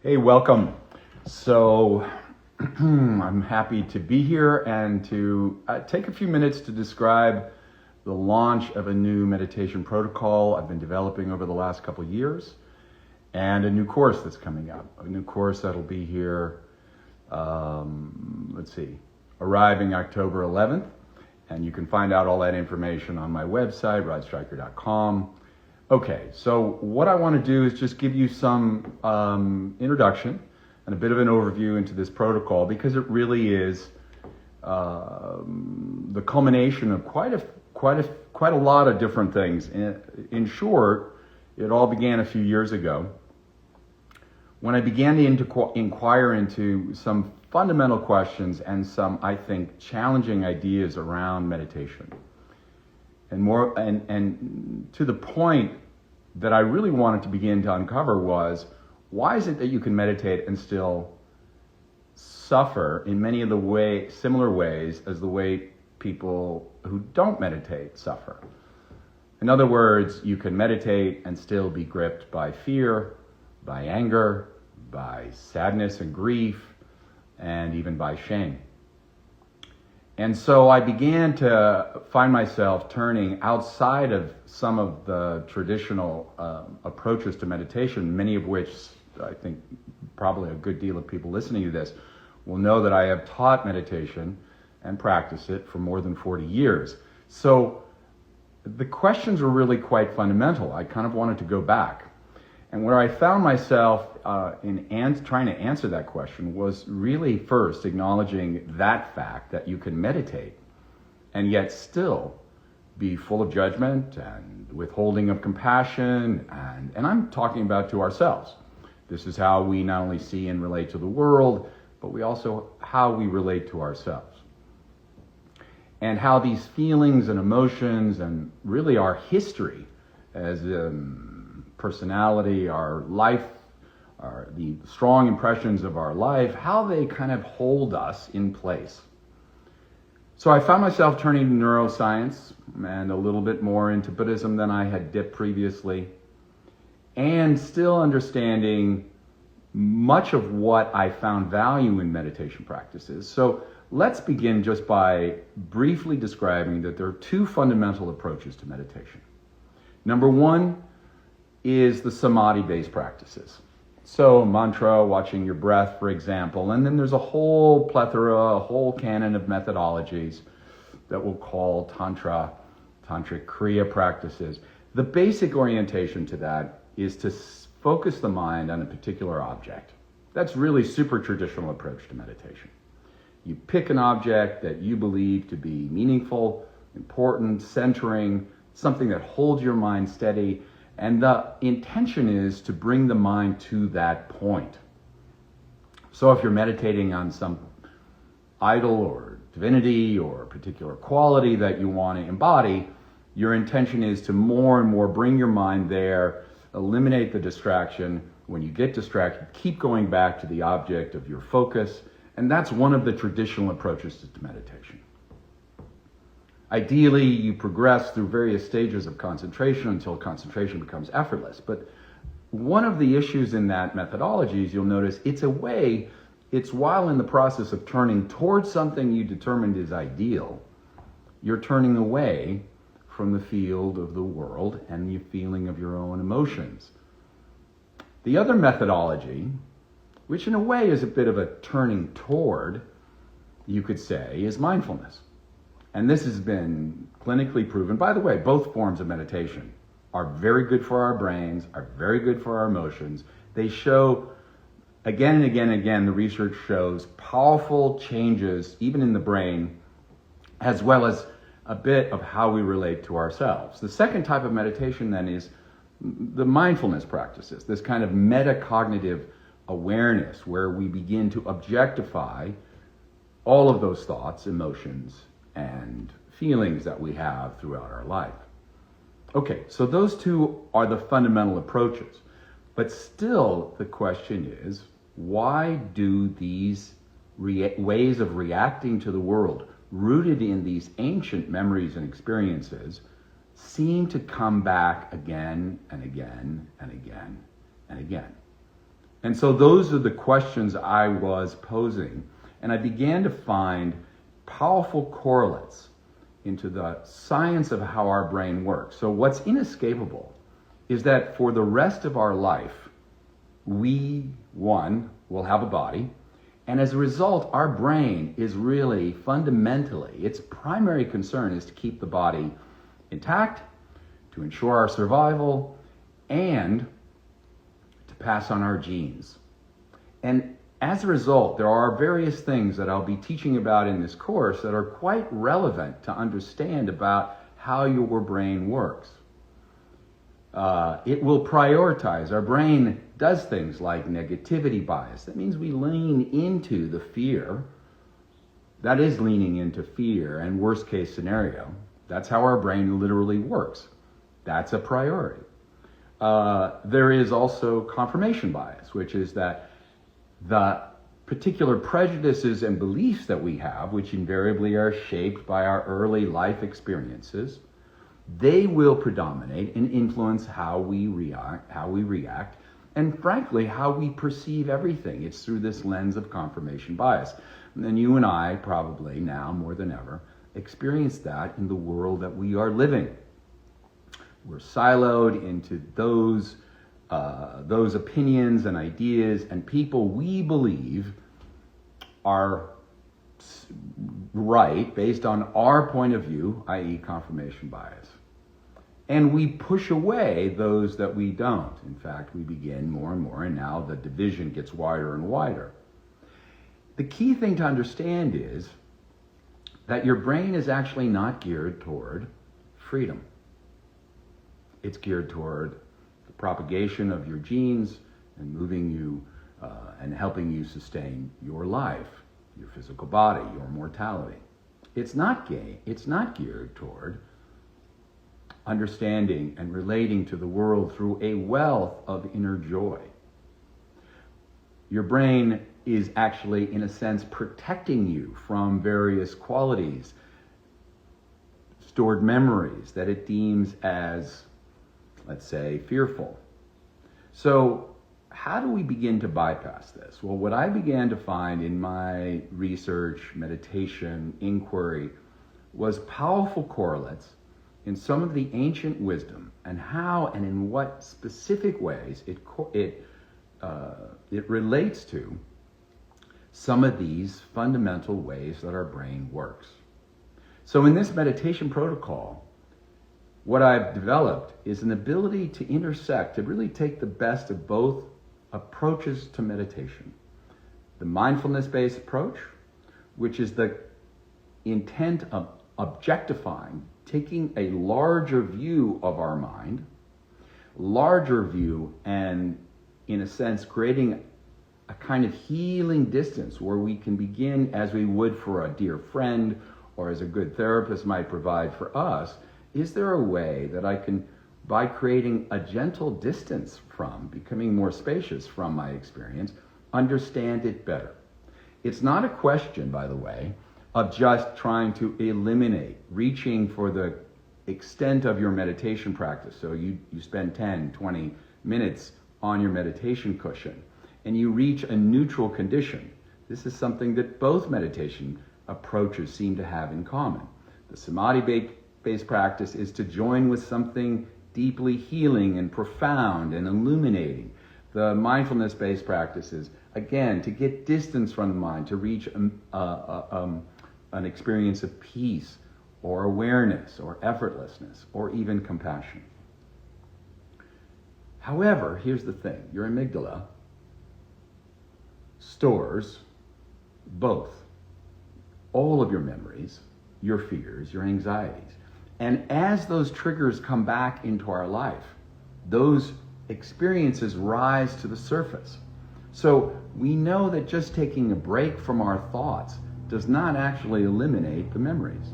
Hey, welcome. So I'm happy to be here and to take a few minutes to describe the launch of a new meditation protocol I've been developing over the last couple of years, and a new course that's coming up. A new course that'll be here, arriving October 11th. And you can find out all that information on my website, rodstryker.com. Okay, so what I want to do is just give you some introduction and a bit of an overview into this protocol, because it really is the culmination of quite a lot of different things. In short, it all began a few years ago when I began to inquire into some fundamental questions and some, I think, challenging ideas around meditation. And to the point that I really wanted to begin to uncover was, why is it that you can meditate and still suffer in many of the similar ways as the way people who don't meditate suffer? In other words, you can meditate and still be gripped by fear, by anger, by sadness and grief, and even by shame. And so I began to find myself turning outside of some of the traditional approaches to meditation, many of which I think probably a good deal of people listening to this will know that I have taught meditation and practiced it for more than 40 years. So the questions were really quite fundamental. I kind of wanted to go back. And where I found myself trying to answer that question was really first acknowledging that fact that you can meditate and yet still be full of judgment and withholding of compassion, and I'm talking about to ourselves. This is how we not only see and relate to the world, but we also how we relate to ourselves. And how these feelings and emotions and really our history as personality, our life, the strong impressions of our life, how they kind of hold us in place. So I found myself turning to neuroscience and a little bit more into Buddhism than I had dipped previously, and still understanding much of what I found value in meditation practices. So let's begin just by briefly describing that there are two fundamental approaches to meditation. Number one is the samadhi-based practices. So mantra, watching your breath, for example, and then there's a whole plethora, a whole canon of methodologies that we'll call Tantric Kriya practices. The basic orientation to that is to focus the mind on a particular object. That's really super traditional approach to meditation. You pick an object that you believe to be meaningful, important, centering, something that holds your mind steady, and the intention is to bring the mind to that point. So if you're meditating on some idol or divinity or a particular quality that you want to embody, your intention is to more and more bring your mind there, eliminate the distraction. When you get distracted, keep going back to the object of your focus. And that's one of the traditional approaches to meditation. Ideally, you progress through various stages of concentration until concentration becomes effortless. But one of the issues in that methodology is, you'll notice, it's while in the process of turning towards something you determined is ideal, you're turning away from the field of the world and the feeling of your own emotions. The other methodology, which in a way is a bit of a turning toward, you could say, is mindfulness. And this has been clinically proven. By the way, both forms of meditation are very good for our brains, are very good for our emotions. They show, again and again and again, the research shows powerful changes, even in the brain, as well as a bit of how we relate to ourselves. The second type of meditation then is the mindfulness practices, this kind of metacognitive awareness where we begin to objectify all of those thoughts, emotions, and feelings that we have throughout our life. Okay, so those two are the fundamental approaches. But still, the question is, why do these ways of reacting to the world, rooted in these ancient memories and experiences, seem to come back again and again and again and again? And so those are the questions I was posing. And I began to find powerful correlates into the science of how our brain works. So what's inescapable is that for the rest of our life, we, one, will have a body. And as a result, our brain is really fundamentally, its primary concern is to keep the body intact, to ensure our survival, and to pass on our genes. And as a result, there are various things that I'll be teaching about in this course that are quite relevant to understand about how your brain works. It will prioritize. Our brain does things like negativity bias. That means we lean into the fear. That is leaning into fear and worst case scenario. That's how our brain literally works. That's a priority. There is also confirmation bias, which is that the particular prejudices and beliefs that we have, which invariably are shaped by our early life experiences, they will predominate and influence how we react, and frankly, how we perceive everything. It's through this lens of confirmation bias. And you and I probably now more than ever experience that in the world that we are living. We're siloed into those opinions and ideas and people we believe are right based on our point of view, i.e. confirmation bias. And we push away those that we don't. In fact, we begin more and more, and now the division gets wider and wider. The key thing to understand is that your brain is actually not geared toward freedom. It's geared toward the propagation of your genes and moving you and helping you sustain your life, your physical body, your mortality. It's not geared toward understanding and relating to the world through a wealth of inner joy. Your brain is actually, in a sense, protecting you from various qualities, stored memories that it deems as, let's say, fearful. So how do we begin to bypass this? Well, what I began to find in my research, meditation, inquiry, was powerful correlates in some of the ancient wisdom and how and in what specific ways it relates to some of these fundamental ways that our brain works. So in this meditation protocol, what I've developed is an ability to intersect, to really take the best of both approaches to meditation. The mindfulness-based approach, which is the intent of objectifying, taking a larger view of our mind, larger view, and in a sense creating a kind of healing distance where we can begin as we would for a dear friend or as a good therapist might provide for us. Is there a way that I can, by creating a gentle distance from, becoming more spacious from my experience, understand it better? It's not a question, by the way, of just trying to eliminate, reaching for the extent of your meditation practice. So you spend 10, 20 minutes on your meditation cushion and you reach a neutral condition. This is something that both meditation approaches seem to have in common. The samadhi-based practice is to join with something deeply healing and profound and illuminating. The mindfulness-based practice is, again, to get distance from the mind, to reach an experience of peace or awareness or effortlessness or even compassion. However, here's the thing. Your amygdala stores both all of your memories, your fears, your anxieties. And as those triggers come back into our life, those experiences rise to the surface. So we know that just taking a break from our thoughts does not actually eliminate the memories.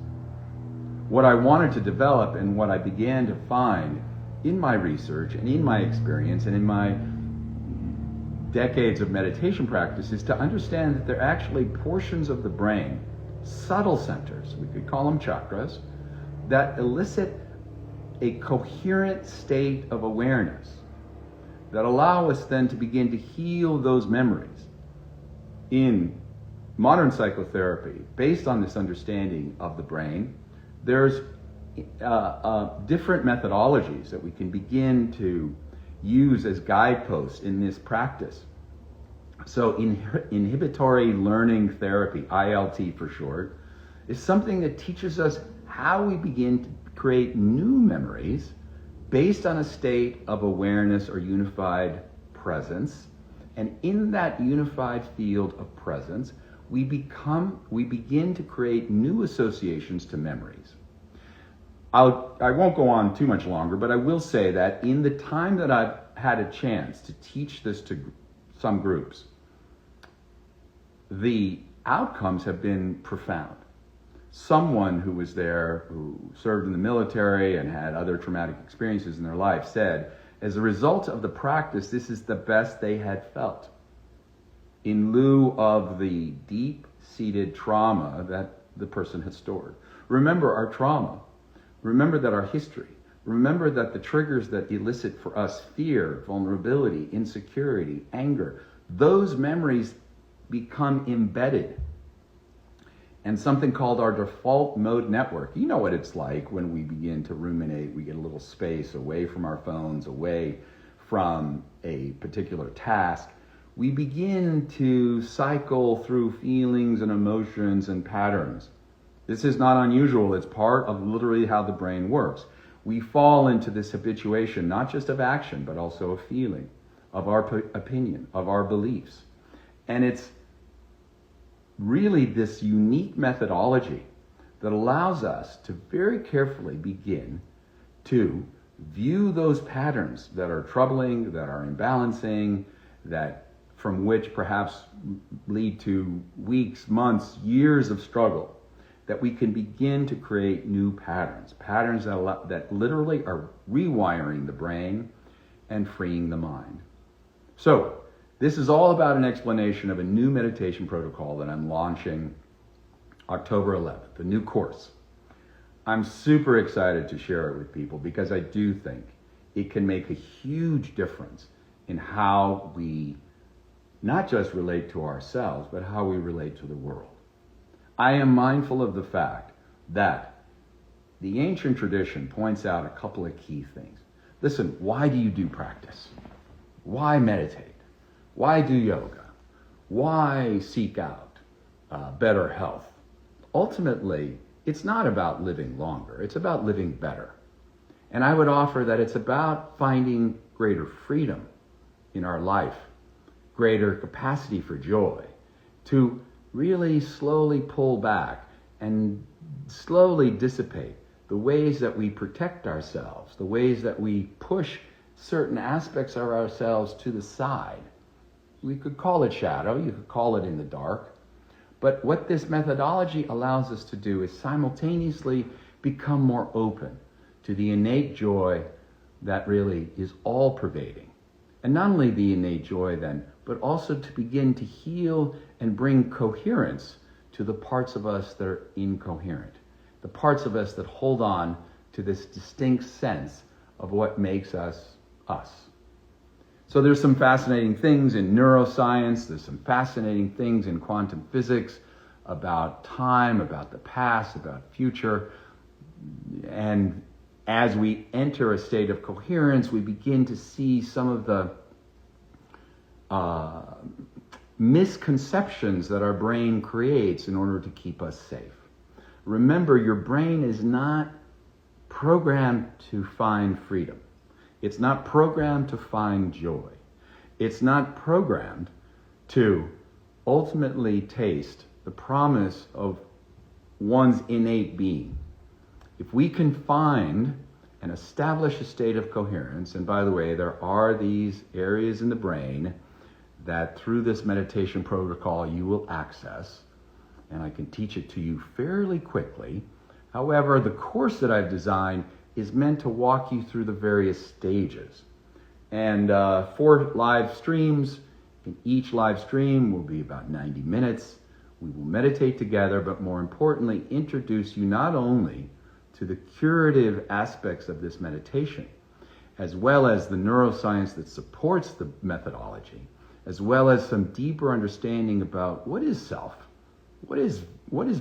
What I wanted to develop and what I began to find in my research and in my experience and in my decades of meditation practice is to understand that there are actually portions of the brain, subtle centers, we could call them chakras, that elicit a coherent state of awareness. that allow us then to begin to heal those memories. In modern psychotherapy, based on this understanding of the brain, there's different methodologies that we can begin to use as guideposts in this practice. So inhibitory learning therapy, ILT for short, is something that teaches us how we begin to create new memories based on a state of awareness or unified presence. And in that unified field of presence, we begin to create new associations to memories. I won't go on too much longer, but I will say that in the time that I've had a chance to teach this to some groups, the outcomes have been profound. Someone who was there, who served in the military and had other traumatic experiences in their life, said, as a result of the practice, this is the best they had felt, in lieu of the deep-seated trauma that the person had stored. Remember our trauma. Remember that our history. Remember that the triggers that elicit for us fear, vulnerability, insecurity, anger, those memories become embedded. And something called our default mode network. You know what it's like when we begin to ruminate. We get a little space away from our phones, away from a particular task. We begin to cycle through feelings and emotions and patterns. This is not unusual. It's part of literally how the brain works. We fall into this habituation, not just of action, but also of feeling, of our opinion, of our beliefs. And it's really this unique methodology that allows us to very carefully begin to view those patterns that are troubling, that are imbalancing, that from which perhaps lead to weeks, months, years of struggle, that we can begin to create new patterns that literally are rewiring the brain and freeing the mind. So, this is all about an explanation of a new meditation protocol that I'm launching October 11th, a new course. I'm super excited to share it with people because I do think it can make a huge difference in how we not just relate to ourselves, but how we relate to the world. I am mindful of the fact that the ancient tradition points out a couple of key things. Listen, why do you do practice? Why meditate? Why do yoga? Why seek out better health? Ultimately, it's not about living longer. It's about living better. And I would offer that it's about finding greater freedom in our life, greater capacity for joy, to really slowly pull back and slowly dissipate the ways that we protect ourselves, the ways that we push certain aspects of ourselves to the side. We could call it shadow, you could call it in the dark. But what this methodology allows us to do is simultaneously become more open to the innate joy that really is all-pervading. And not only the innate joy then, but also to begin to heal and bring coherence to the parts of us that are incoherent, the parts of us that hold on to this distinct sense of what makes us us. So there's some fascinating things in neuroscience, there's some fascinating things in quantum physics about time, about the past, about future. And as we enter a state of coherence, we begin to see some of the misconceptions that our brain creates in order to keep us safe. Remember, your brain is not programmed to find freedom. It's not programmed to find joy. It's not programmed to ultimately taste the promise of one's innate being. If we can find and establish a state of coherence, and by the way, there are these areas in the brain that through this meditation protocol you will access, and I can teach it to you fairly quickly. However, the course that I've designed is meant to walk you through the various stages. And 4 live streams. In each live stream will be about 90 minutes. We will meditate together, but more importantly, introduce you not only to the curative aspects of this meditation, as well as the neuroscience that supports the methodology, as well as some deeper understanding about what is self, what is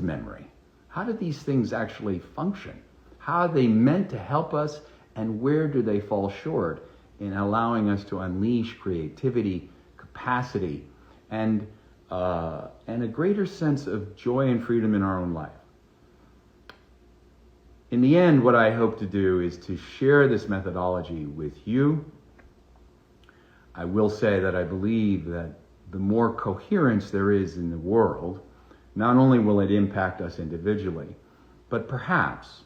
memory, how do these things actually function, how are they meant to help us, and where do they fall short in allowing us to unleash creativity, capacity, and a greater sense of joy and freedom in our own life. In the end, what I hope to do is to share this methodology with you. I will say that I believe that the more coherence there is in the world, not only will it impact us individually, but perhaps,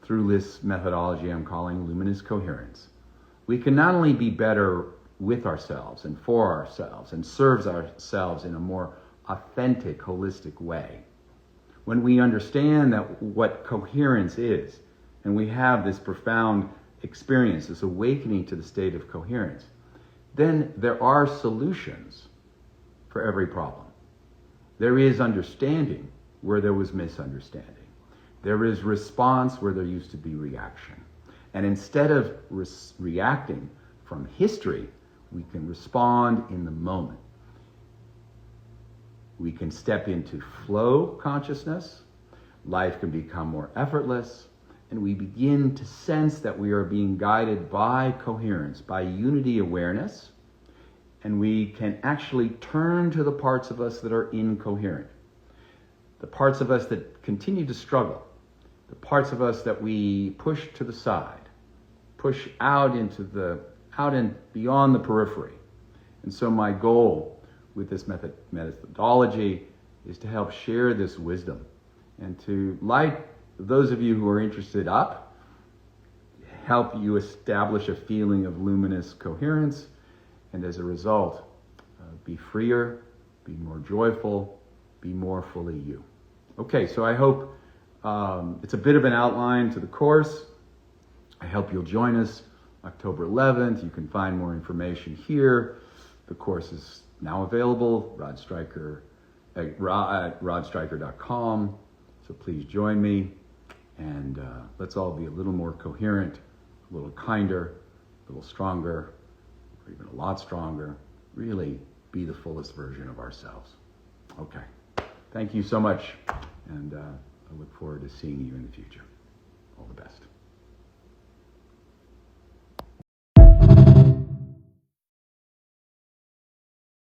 through this methodology I'm calling Luminous Coherence, we can not only be better with ourselves and for ourselves and serve ourselves in a more authentic, holistic way. When we understand that what coherence is, and we have this profound experience, this awakening to the state of coherence, then there are solutions for every problem. There is understanding where there was misunderstanding. There is response where there used to be reaction. And instead of reacting from history, we can respond in the moment. We can step into flow consciousness. Life can become more effortless. And we begin to sense that we are being guided by coherence, by unity awareness. And we can actually turn to the parts of us that are incoherent. The parts of us that continue to struggle. The parts of us that we push to the side. Push out and beyond the periphery. And so my goal with this methodology is to help share this wisdom and to light those of you who are interested up, help you establish a feeling of luminous coherence, and as a result, be freer, be more joyful, be more fully you. Okay, so I hope it's a bit of an outline to the course. I hope you'll join us October 11th. You can find more information here. The course is now available, at rodstriker.com. So please join me, and let's all be a little more coherent, a little kinder, a little stronger, or even a lot stronger. Really be the fullest version of ourselves. Okay. Thank you so much, and I look forward to seeing you in the future. All the best.